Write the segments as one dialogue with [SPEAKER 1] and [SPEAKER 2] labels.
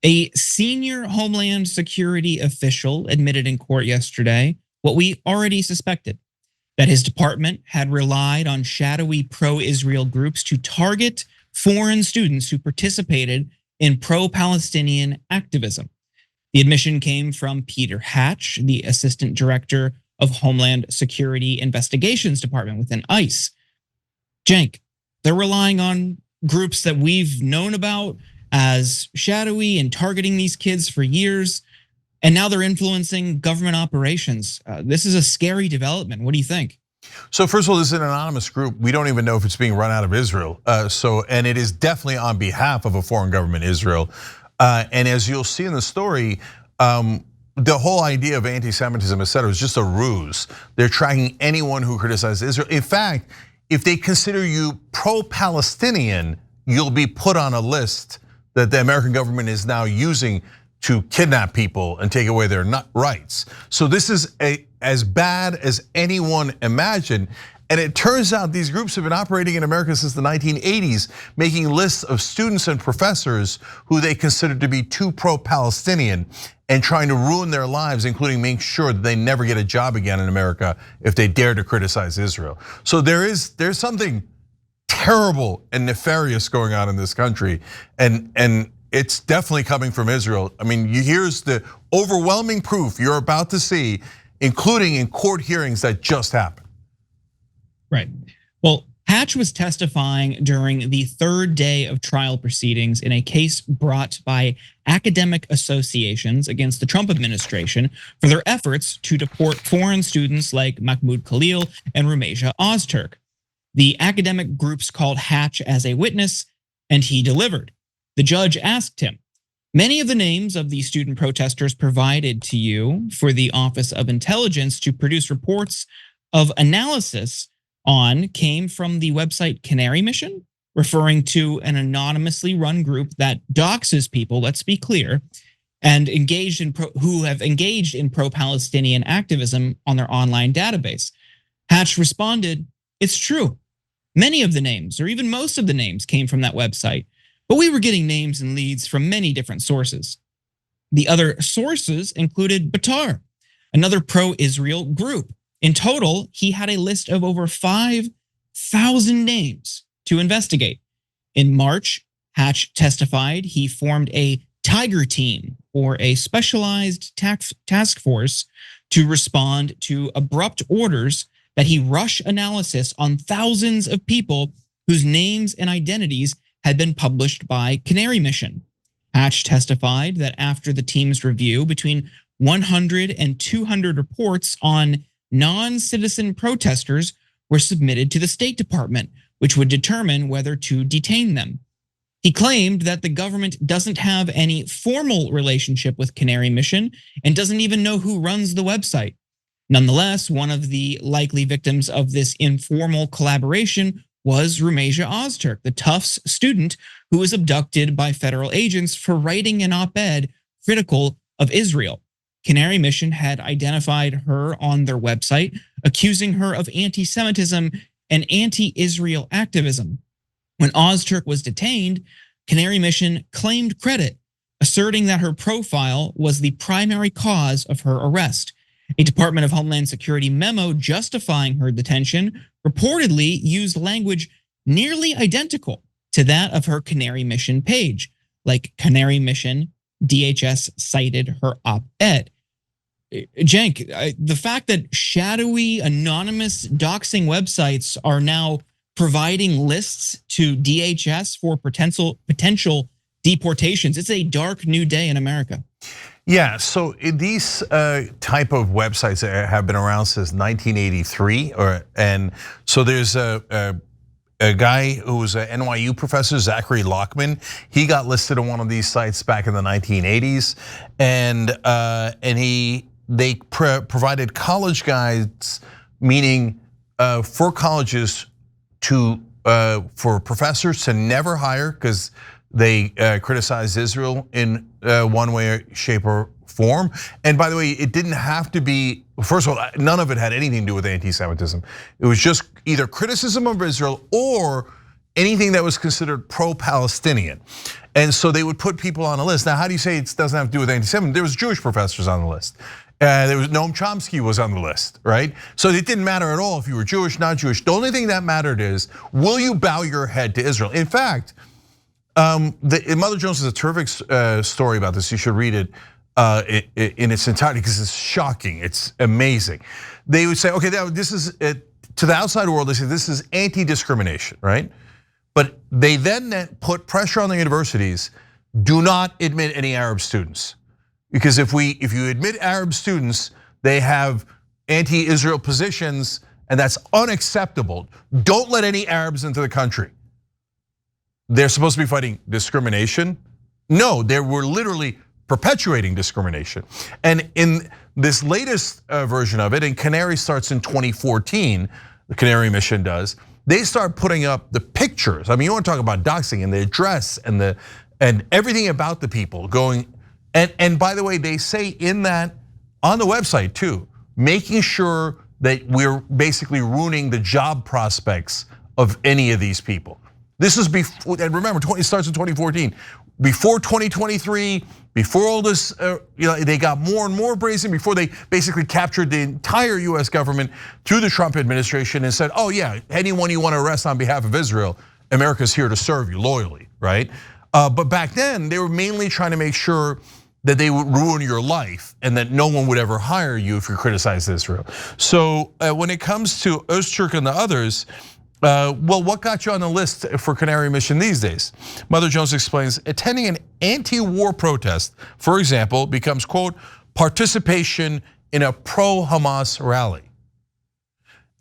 [SPEAKER 1] A senior Homeland Security official admitted in court yesterday what we already suspected, that his department had relied on shadowy pro-Israel groups to target foreign students who participated in pro-Palestinian activism. The admission came from Peter Hatch, the assistant director of Homeland Security Investigations Department within ICE. Cenk, they're relying on groups that we've known about as shadowy and targeting these kids for years, and now they're influencing government operations. This is a scary development. What do you think?
[SPEAKER 2] So first of all, this is an anonymous group. We don't even know if it's being run out of Israel. And it is definitely on behalf of a foreign government, Israel. And as you'll see in the story, the whole idea of anti-Semitism, et cetera, is just a ruse. They're tracking anyone who criticizes Israel. In fact, if they consider you pro-Palestinian, you'll be put on a list that the American government is now using to kidnap people and take away their rights. So this is as bad as anyone imagined. And it turns out these groups have been operating in America since the 1980s, making lists of students and professors who they consider to be too pro-Palestinian and trying to ruin their lives, including making sure that they never get a job again in America if they dare to criticize Israel. So there's something terrible and nefarious going on in this country, and it's definitely coming from Israel. I mean, here's the overwhelming proof you're about to see, including in court hearings that just happened.
[SPEAKER 1] Right. Well, Hatch was testifying during the third day of trial proceedings in a case brought by academic associations against the Trump administration for their efforts to deport foreign students like Mahmoud Khalil and Rumeysa Ozturk. The academic groups called Hatch as a witness, and he delivered. The judge asked him, "Many of the names of the student protesters provided to you for the Office of Intelligence to produce reports of analysis on came from the website Canary Mission," referring to an anonymously run group that doxes people, let's be clear, and who have engaged in pro-Palestinian activism on their online database. Hatch responded, "It's true. Many of the names, or even most of the names, came from that website, but we were getting names and leads from many different sources. The other sources included Batar, another pro-Israel group. In total, he had a list of over 5,000 names to investigate." In March, Hatch testified he formed a Tiger Team, or a specialized task force, to respond to abrupt orders that he rush analysis on thousands of people whose names and identities had been published by Canary Mission. Hatch testified that after the team's review, between 100 and 200 reports on non-citizen protesters were submitted to the State Department, which would determine whether to detain them. He claimed that the government doesn't have any formal relationship with Canary Mission and doesn't even know who runs the website. Nonetheless, one of the likely victims of this informal collaboration was Rumeysa Ozturk, the Tufts student who was abducted by federal agents for writing an op-ed critical of Israel. Canary Mission had identified her on their website, accusing her of anti-Semitism and anti-Israel activism. When Ozturk was detained, Canary Mission claimed credit, asserting that her profile was the primary cause of her arrest. A Department of Homeland Security memo justifying her detention reportedly used language nearly identical to that of her Canary Mission page. Like Canary Mission, DHS cited her op-ed. Cenk, the fact that shadowy, anonymous doxing websites are now providing lists to DHS for potential deportations, it's a dark new day in America.
[SPEAKER 2] Yeah, so these type of websites have been around since 1983, and so there's a guy who was an NYU professor, Zachary Lockman. He got listed on one of these sites back in the 1980s, and they provided college guides, meaning for colleges for professors to never hire because they criticized Israel in one way, shape, or form. And by the way, it didn't have to be, first of all, none of it had anything to do with anti-Semitism. It was just either criticism of Israel or anything that was considered pro-Palestinian. And so they would put people on a list. Now, how do you say it doesn't have to do with anti-Semitism? There was Jewish professors on the list. There was Noam Chomsky was on the list, right? So it didn't matter at all if you were Jewish, not Jewish. The only thing that mattered is, will you bow your head to Israel? In fact, Mother Jones has a terrific story about this. You should read it in its entirety because it's shocking. It's amazing. They would say, okay, this is to the outside world. They say this is anti-discrimination, right? But they then put pressure on the universities: do not admit any Arab students, because if you admit Arab students, they have anti-Israel positions, and that's unacceptable. Don't let any Arabs into the country. They're supposed to be fighting discrimination. No, they were literally perpetuating discrimination. And in this latest version of it, and Canary starts in 2014, the Canary Mission does, they start putting up the pictures. I mean, you want to talk about doxing and the address and everything about the people going, and by the way, they say in that, on the website too, making sure that we're basically ruining the job prospects of any of these people. This is before, and remember, it starts in 2014. Before 2023, before all this, they got more and more brazen before they basically captured the entire US government through the Trump administration and said, oh yeah, anyone you want to arrest on behalf of Israel, America's here to serve you loyally, right? But back then, they were mainly trying to make sure that they would ruin your life and that no one would ever hire you if you criticized Israel. So when it comes to Ozturk and the others, well, what got you on the list for Canary Mission these days? Mother Jones explains, attending an anti-war protest, for example, becomes, quote, participation in a pro-Hamas rally.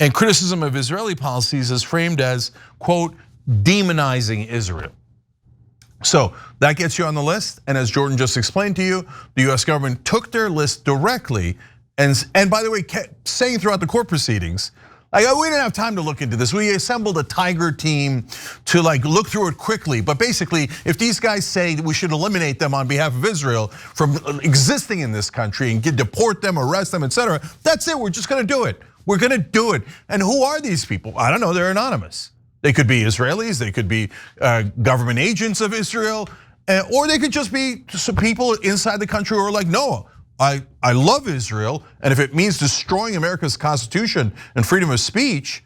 [SPEAKER 2] And criticism of Israeli policies is framed as, quote, demonizing Israel. So that gets you on the list, and as Jordan just explained to you, the US government took their list directly, and by the way, kept saying throughout the court proceedings, we didn't have time to look into this. We assembled a tiger team to look through it quickly. But basically, if these guys say that we should eliminate them on behalf of Israel from existing in this country and deport them, arrest them, etc., that's it. We're just going to do it. We're going to do it. And who are these people? I don't know. They're anonymous. They could be Israelis. They could be government agents of Israel, or they could just be some people inside the country who are like, no, I love Israel, and if it means destroying America's Constitution and freedom of speech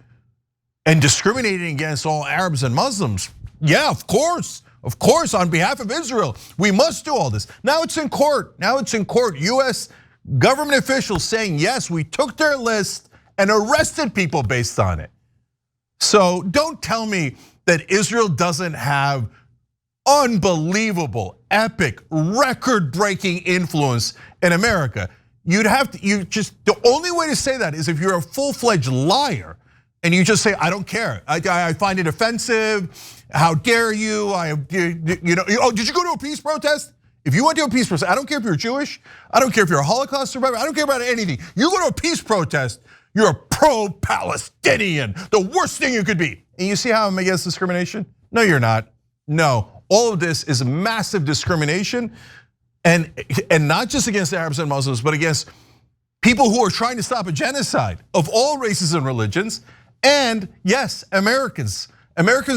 [SPEAKER 2] and discriminating against all Arabs and Muslims, yeah, of course, on behalf of Israel, we must do all this. Now it's in court. US government officials saying, yes, we took their list and arrested people based on it. So don't tell me that Israel doesn't have unbelievable, epic, record-breaking influence in America. The only way to say that is if you're a full-fledged liar and you just say, I don't care. I find it offensive. How dare you? Oh, did you go to a peace protest? If you went to a peace protest, I don't care if you're Jewish. I don't care if you're a Holocaust survivor. I don't care about anything. You go to a peace protest, you're a pro-Palestinian, the worst thing you could be. And you see how I'm against discrimination? No, you're not. No. All of this is massive discrimination, and not just against Arabs and Muslims, but against people who are trying to stop a genocide of all races and religions. And yes, Americans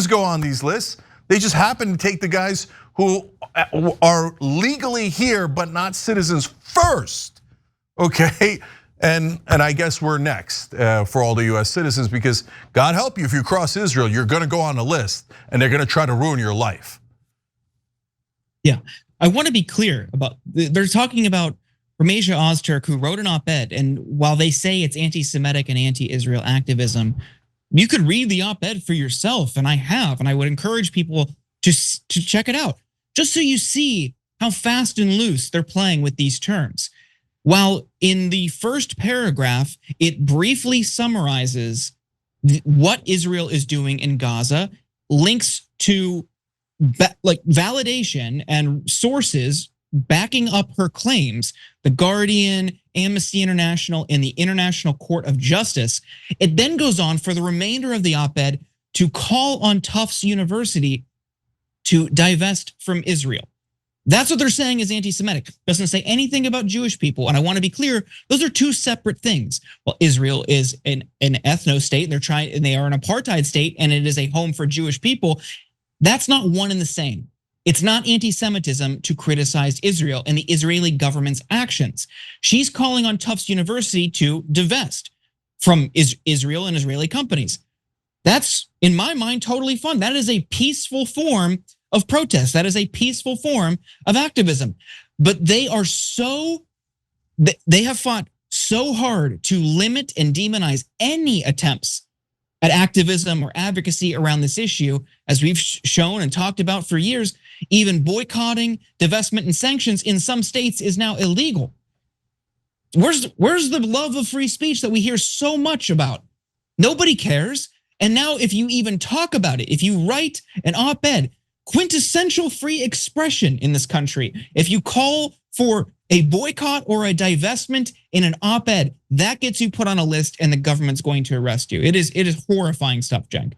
[SPEAKER 2] go on these lists. They just happen to take the guys who are legally here but not citizens first, okay? And I guess we're next for all the US citizens, because God help you if you cross Israel, you're gonna go on a list and they're gonna try to ruin your life.
[SPEAKER 1] Yeah, I want to be clear about, they're talking about Rumeysa Ozturk, who wrote an op-ed, and while they say it's anti-Semitic and anti-Israel activism, you could read the op-ed for yourself, and I have, and I would encourage people to check it out, just so you see how fast and loose they're playing with these terms. While in the first paragraph, it briefly summarizes what Israel is doing in Gaza, links to validation and sources backing up her claims, The Guardian, Amnesty International, and the International Court of Justice. It then goes on for the remainder of the op-ed to call on Tufts University to divest from Israel. That's what they're saying is anti-Semitic. Doesn't say anything about Jewish people. And I want to be clear, those are two separate things. Well, Israel is an ethno state, and they are an apartheid state, and it is a home for Jewish people. That's not one and the same. It's not anti-Semitism to criticize Israel and the Israeli government's actions. She's calling on Tufts University to divest from Israel and Israeli companies. That's, in my mind, totally fun. That is a peaceful form of protest. That is a peaceful form of activism. But they have fought so hard to limit and demonize any attempts at activism or advocacy around this issue, as we've shown and talked about for years. Even boycotting, divestment, and sanctions in some states is now illegal. Where's the love of free speech that we hear so much about? Nobody cares. And now if you even talk about it, if you write an op-ed, quintessential free expression in this country, if you call for a boycott or a divestment in an op-ed, that gets you put on a list and the government's going to arrest you. It is horrifying stuff, Cenk.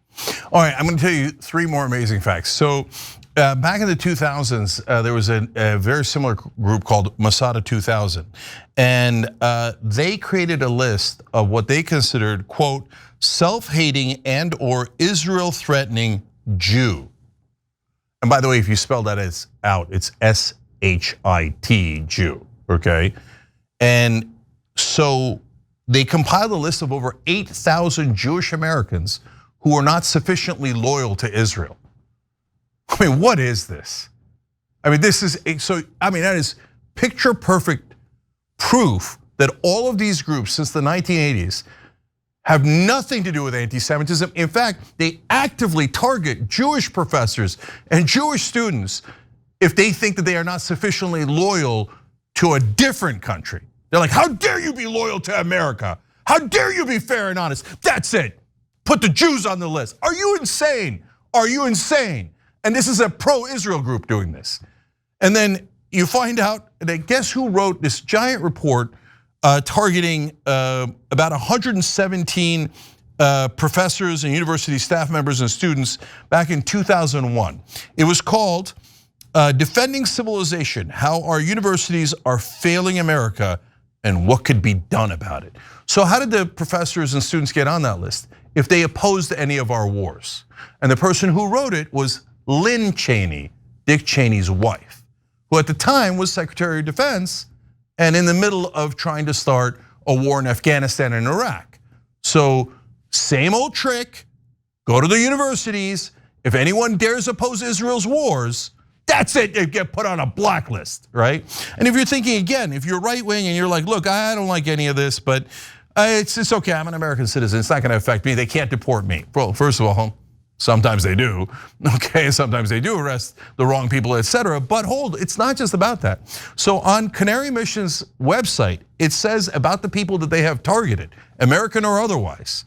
[SPEAKER 2] All right, I'm gonna tell you 3 more amazing facts. So back in the 2000s, there was a very similar group called Masada 2000. And they created a list of what they considered, quote, self-hating and or Israel-threatening Jew. And by the way, if you spell that out, it's S-H-I-T, Jew, okay? And so they compiled a list of over 8,000 Jewish Americans who are not sufficiently loyal to Israel. I mean, what is this? I mean, that is picture perfect proof that all of these groups since the 1980s have nothing to do with anti-Semitism. In fact, they actively target Jewish professors and Jewish students if they think that they are not sufficiently loyal to a different country. They're like, how dare you be loyal to America? How dare you be fair and honest? That's it. Put the Jews on the list. Are you insane? Are you insane? And this is a pro-Israel group doing this. And then you find out that guess who wrote this giant report targeting about 117 professors and university staff members and students back in 2001. It was called Defending Civilization, How Our Universities Are Failing America and What Could Be Done About It. So how did the professors and students get on that list? If they opposed any of our wars. And the person who wrote it was Lynn Cheney, Dick Cheney's wife, who at the time was Secretary of Defense and in the middle of trying to start a war in Afghanistan and Iraq. So same old trick, go to the universities. If anyone dares oppose Israel's wars, that's it, they get put on a blacklist, right? And if you're thinking again, if you're right wing and you're like, look, I don't like any of this, but it's okay, I'm an American citizen, it's not gonna affect me, they can't deport me. Well, first of all, sometimes they do, okay? Sometimes they do arrest the wrong people, etc. But hold, it's not just about that. So on Canary Mission's website, it says about the people that they have targeted, American or otherwise,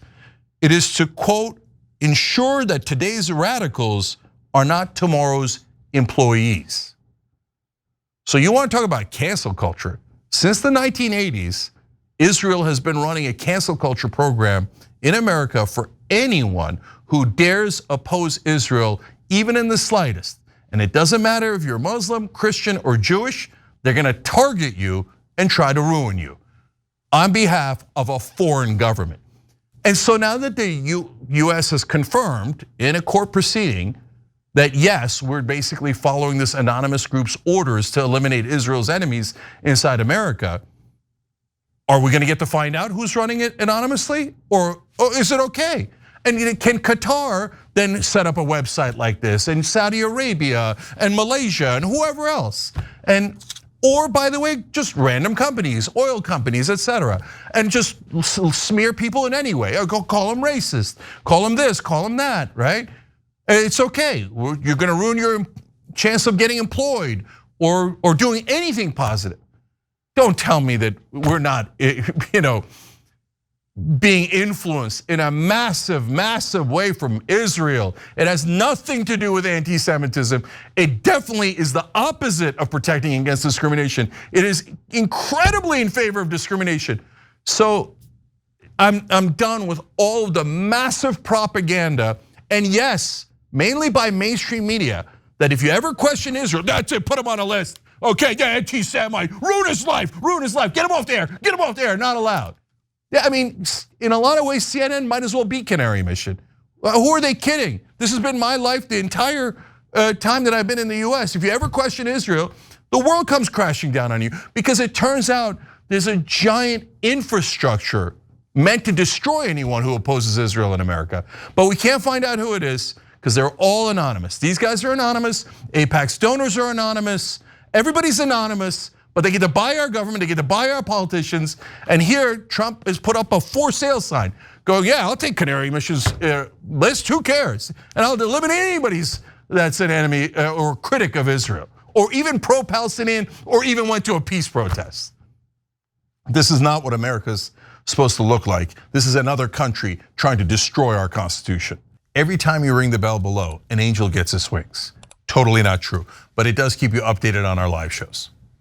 [SPEAKER 2] it is to, quote, ensure that today's radicals are not tomorrow's employees. So you want to talk about cancel culture. Since the 1980s, Israel has been running a cancel culture program in America for anyone who dares oppose Israel, even in the slightest. And it doesn't matter if you're Muslim, Christian, or Jewish, they're gonna target you and try to ruin you on behalf of a foreign government. And so now that the US has confirmed in a court proceeding that yes, we're basically following this anonymous group's orders to eliminate Israel's enemies inside America, are we gonna get to find out who's running it anonymously? Or is it okay? And can Qatar then set up a website like this, and Saudi Arabia and Malaysia and whoever else? Or by the way, just random companies, oil companies, etc. And just smear people in any way. Or go call them racist, call them this, call them that, right? It's okay, you're gonna ruin your chance of getting employed or doing anything positive. Don't tell me that we're not, being influenced in a massive, massive way from Israel. It has nothing to do with anti-Semitism. It definitely is the opposite of protecting against discrimination. It is incredibly in favor of discrimination. So I'm done with all of the massive propaganda, and yes, mainly by mainstream media, that if you ever question Israel, that's it, put him on a list. Okay, yeah, anti-Semite, ruin his life, get him off there, not allowed. Yeah, I mean, in a lot of ways, CNN might as well be Canary Mission. Who are they kidding? This has been my life the entire time that I've been in the US. If you ever question Israel, the world comes crashing down on you, because it turns out there's a giant infrastructure meant to destroy anyone who opposes Israel in America. But we can't find out who it is because they're all anonymous. These guys are anonymous, AIPAC's donors are anonymous, everybody's anonymous, but they get to buy our government, they get to buy our politicians. And here, Trump has put up a for sale sign going, yeah, I'll take Canary Mission's list, who cares? And I'll eliminate anybody's that's an enemy or critic of Israel, or even pro-Palestinian, or even went to a peace protest. This is not what America's supposed to look like. This is another country trying to destroy our Constitution. Every time you ring the bell below, an angel gets his wings. Totally not true, but it does keep you updated on our live shows.